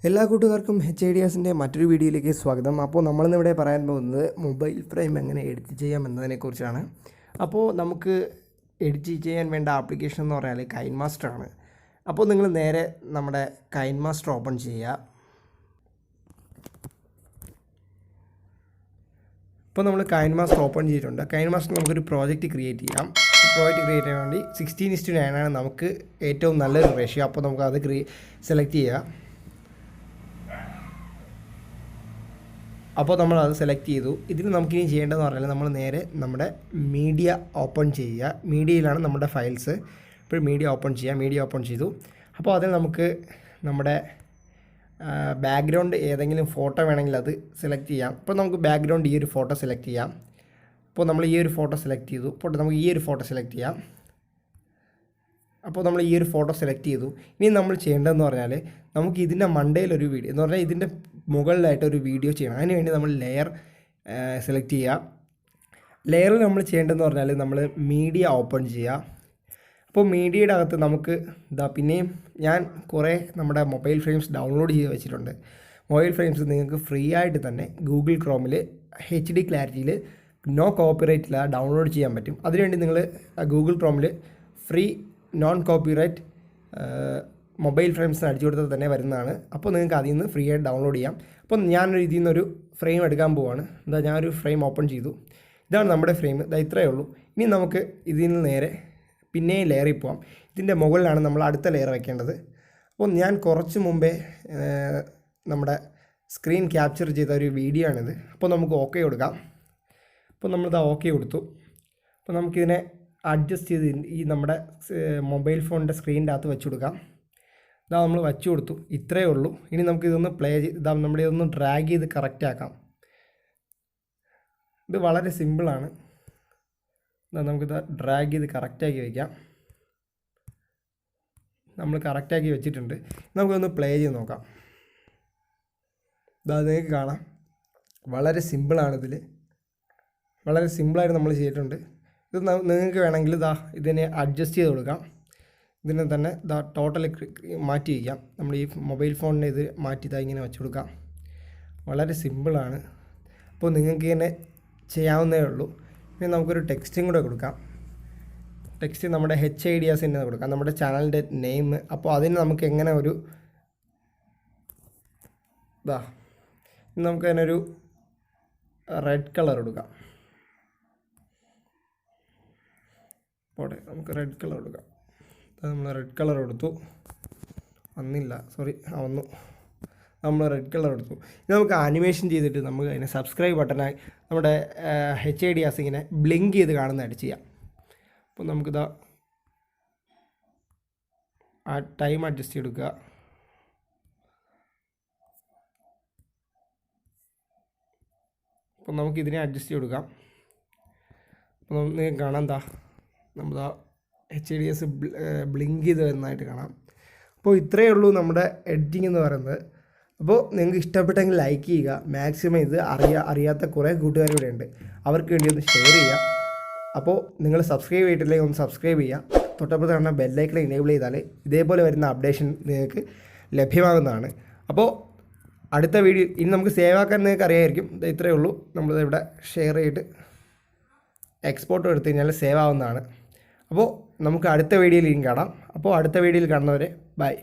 എല്ലാ കൂട്ടുകാർക്കും HIDSൻ്റെ മറ്റൊരു വീഡിയോയിലേക്ക് സ്വാഗതം. അപ്പോൾ നമ്മളിന്നിവിടെ പറയാൻ പോകുന്നത് മൊബൈൽ ഫ്രെയിം എങ്ങനെ എഡിറ്റ് ചെയ്യാം എന്നതിനെക്കുറിച്ചാണ്. അപ്പോൾ നമുക്ക് എഡിറ്റ് ചെയ്യാൻ വേണ്ട ആപ്ലിക്കേഷൻ എന്ന് പറഞ്ഞാൽ കൈൻമാസ്റ്റർ ആണ്. അപ്പോൾ നിങ്ങൾ നേരെ നമ്മുടെ കൈൻമാസ്റ്റർ ഓപ്പൺ ചെയ്യുക. ഇപ്പോൾ നമ്മൾ കൈൻമാസ്റ്റർ ഓപ്പൺ ചെയ്തിട്ടുണ്ട്. കൈൻമാസ്റ്റർ നമുക്കൊരു പ്രോജക്റ്റ് ക്രിയേറ്റ് ചെയ്യാം. പ്രോജക്റ്റ് ക്രിയേറ്റ് ചെയ്യാൻ വേണ്ടി 16:9 ആണ് നമുക്ക് ഏറ്റവും നല്ലൊരു റേഷ്യോ. അപ്പോൾ നമുക്ക് അത് സെലക്ട് ചെയ്യുക. അപ്പോൾ നമ്മളത് സെലക്ട് ചെയ്തു. ഇതിന് നമുക്കിനി ചെയ്യേണ്ടതെന്ന് പറഞ്ഞാൽ നമ്മൾ നേരെ നമ്മുടെ മീഡിയ ഓപ്പൺ ചെയ്യുക. മീഡിയയിലാണ് നമ്മുടെ ഫയൽസ്. ഇപ്പോൾ മീഡിയ ഓപ്പൺ ചെയ്യുക. മീഡിയ ഓപ്പൺ ചെയ്തു. അപ്പോൾ അതിൽ നമുക്ക് നമ്മുടെ ബാക്ക്ഗ്രൗണ്ട് ഏതെങ്കിലും ഫോട്ടോ വേണമെങ്കിൽ അത് സെലക്ട് ചെയ്യാം. അപ്പോൾ നമുക്ക് ബാക്ക്ഗ്രൗണ്ട് ഈ ഒരു ഫോട്ടോ സെലക്ട് ചെയ്യാം. അപ്പോൾ നമ്മൾ ഈ ഒരു ഫോട്ടോ സെലക്ട് ചെയ്തു. അപ്പോൾ നമുക്ക് ഈ ഒരു ഫോട്ടോ സെലക്ട് ചെയ്യാം. അപ്പോൾ നമ്മൾ ഈ ഒരു ഫോട്ടോ സെലക്ട് ചെയ്തു. ഇനി നമ്മൾ ചെയ്യേണ്ടതെന്ന് പറഞ്ഞാൽ നമുക്ക് ഇതിൻ്റെ മണ്ടയിലൊരു വീഡിയോ എന്ന് പറഞ്ഞാൽ ഇതിൻ്റെ മുകളിലായിട്ട് ഒരു വീഡിയോ ചെയ്യണം. അതിന് വേണ്ടി നമ്മൾ ലെയർ സെലക്ട് ചെയ്യുക. ലെയറിൽ നമ്മൾ ചെയ്യേണ്ടതെന്ന് പറഞ്ഞാൽ നമ്മൾ മീഡിയ ഓപ്പൺ ചെയ്യുക. അപ്പോൾ മീഡിയയുടെ അകത്ത് നമുക്ക് പിന്നെയും ഞാൻ കുറേ നമ്മുടെ മൊബൈൽ ഫ്രെയിംസ് ഡൗൺലോഡ് ചെയ്ത് വെച്ചിട്ടുണ്ട്. മൊബൈൽ ഫ്രെയിംസ് നിങ്ങൾക്ക് ഫ്രീ ആയിട്ട് തന്നെ ഗൂഗിൾ ക്രോമിൽ HD ക്ലാരിറ്റിയിൽ നോ കോപ്പിറൈറ്റിൽ ഡൗൺലോഡ് ചെയ്യാൻ പറ്റും. അതിനുവേണ്ടി നിങ്ങൾ ഗൂഗിൾ ക്രോമിൽ free non copyright mobile frames അടിച്ചു കൊടുത്താൽ തന്നെ വരുന്നതാണ്. അപ്പോൾ നിങ്ങൾക്ക് അതിൽ നിന്ന് ഫ്രീ ആയിട്ട് ഡൗൺലോഡ് ചെയ്യാം. അപ്പോൾ ഞാനൊരു ഇതിൽ നിന്നൊരു ഫ്രെയിം എടുക്കാൻ പോവുകയാണ്. ഞാനൊരു ഫ്രെയിം ഓപ്പൺ ചെയ്തു. ഇതാണ് നമ്മുടെ ഫ്രെയിം. ഇത്രയേ ഉള്ളൂ. ഇനി നമുക്ക് ഇതിൽ നിന്ന് നേരെ പിന്നെയും ലെയറിൽ പോകാം. ഇതിൻ്റെ മുകളിലാണ് നമ്മൾ അടുത്ത ലെയർ വയ്ക്കേണ്ടത്. അപ്പോൾ ഞാൻ കുറച്ച് മുമ്പേ നമ്മുടെ സ്ക്രീൻ ക്യാപ്ചർ ചെയ്ത ഒരു വീഡിയോ ആണിത്. അപ്പോൾ നമുക്ക് ഓക്കെ കൊടുക്കാം. അപ്പോൾ നമ്മളിത് ഓക്കെ കൊടുത്തു. അപ്പോൾ നമുക്കിതിനെ അഡ്ജസ്റ്റ് ചെയ്ത് ഈ നമ്മുടെ മൊബൈൽ ഫോണിൻ്റെ സ്ക്രീനിൻ്റെ അകത്ത് വെച്ച് കൊടുക്കാം. നമ്മൾ വച്ചു കൊടുത്തു. ഇത്രയേ ഉള്ളൂ. ഇനി നമുക്കിതൊന്ന് പ്ലേ ചെയ്ത് നമ്മുടെ ഇതൊന്ന് ഡ്രാഗ് ചെയ്ത് കറക്റ്റ് ആക്കാം. ഇത് വളരെ സിമ്പിളാണ്. നമുക്കിത് ഡ്രാഗ് ചെയ്ത് കറക്റ്റാക്കി വയ്ക്കാം. നമ്മൾ കറക്റ്റാക്കി വെച്ചിട്ടുണ്ട്. നമുക്കൊന്ന് പ്ലേ ചെയ്ത് നോക്കാം. നിങ്ങൾക്ക് കാണാം വളരെ സിമ്പിളാണിതിൽ. വളരെ സിമ്പിളായിട്ട് നമ്മൾ ചെയ്തിട്ടുണ്ട്. ഇത് നിങ്ങൾക്ക് വേണമെങ്കിൽ ഇതിനെ അഡ്ജസ്റ്റ് ചെയ്ത് കൊടുക്കാം. ഇതിനെ തന്നെ ടോട്ടൽ മാറ്റി വയ്ക്കാം. നമ്മൾ ഈ മൊബൈൽ ഫോണിനെ ഇത് മാറ്റി ഇങ്ങനെ വെച്ച് കൊടുക്കാം. വളരെ സിമ്പിളാണ്. അപ്പോൾ നിങ്ങൾക്ക് ഇങ്ങനെ ചെയ്യാവുന്നതേ ഉള്ളൂ. പിന്നെ നമുക്കൊരു ടെക്സ്റ്റും കൂടെ കൊടുക്കാം. ടെക്സ്റ്റ് നമ്മുടെ HIDS തന്നെ കൊടുക്കാം, നമ്മുടെ ചാനലിൻ്റെ നെയിം. അപ്പോൾ അതിന് നമുക്ക് എങ്ങനെ ഒരു നമുക്ക് അതിനൊരു റെഡ് കളർ കൊടുക്കാം. പോട്ടെ, നമുക്ക് റെഡ് കളർ കൊടുക്കാം. നമ്മൾ റെഡ് കളർ കൊടുത്തു. വന്നില്ല, സോറി, വന്നു. നമ്മൾ റെഡ് കളർ കൊടുത്തു. ഇത് നമുക്ക് ആനിമേഷൻ ചെയ്തിട്ട് നമുക്ക് അതിനെ സബ്സ്ക്രൈബ് ബട്ടനായി നമ്മുടെ HIDS ഇങ്ങനെ ബ്ലിങ്ക് ചെയ്ത് കാണുന്നതായിട്ട് ചെയ്യാം. അപ്പോൾ നമുക്കിതാ ആ ടൈം അഡ്ജസ്റ്റ് ചെയ്തെടുക്കുക. അപ്പോൾ നമുക്കിതിനെ അഡ്ജസ്റ്റ് ചെയ്ത് കൊടുക്കാം. അപ്പോൾ നിങ്ങൾക്ക് കാണാം നമ്മൾ HIDS ബ്ലിങ്ക് ചെയ്ത് വരുന്നതായിട്ട് കാണാം. അപ്പോൾ ഇത്രയേ ഉള്ളൂ നമ്മുടെ എഡിറ്റിംഗ് എന്ന് പറയുന്നത്. അപ്പോൾ നിങ്ങൾക്ക് ഇഷ്ടപ്പെട്ടെങ്കിൽ ലൈക്ക് ചെയ്യുക. മാക്സിമം ഇത് അറിയാത്ത കുറേ കൂട്ടുകാർ ഇവിടെ ഉണ്ട്, അവർക്ക് വേണ്ടി ഒന്ന് ഷെയർ ചെയ്യുക. അപ്പോൾ നിങ്ങൾ സബ്സ്ക്രൈബ് ചെയ്തിട്ടില്ലെങ്കിൽ ഒന്ന് സബ്സ്ക്രൈബ് ചെയ്യുക. തൊട്ടപ്പുറത്ത് കാണുന്ന ബെല്ലൈക്കൺ എനേബിൾ ചെയ്താൽ ഇതേപോലെ വരുന്ന അപ്ഡേഷൻ നിങ്ങൾക്ക് ലഭ്യമാകുന്നതാണ്. അപ്പോൾ അടുത്ത വീഡിയോ ഇനി നമുക്ക് സേവ് ആക്കാൻ നിങ്ങൾക്ക് അറിയാമായിരിക്കും. ഇത്രയേ ഉള്ളൂ. നമ്മളിവിടെ ഷെയർ ചെയ്തിട്ട് എക്സ്പോർട്ട് എടുത്തു കഴിഞ്ഞാൽ സേവ് ആവുന്നതാണ്. അപ്പോൾ നമുക്ക് അടുത്ത വീഡിയോയിൽ കാണാം. അപ്പോൾ അടുത്ത വീഡിയോയിൽ കാണുന്നവരെ ബൈ.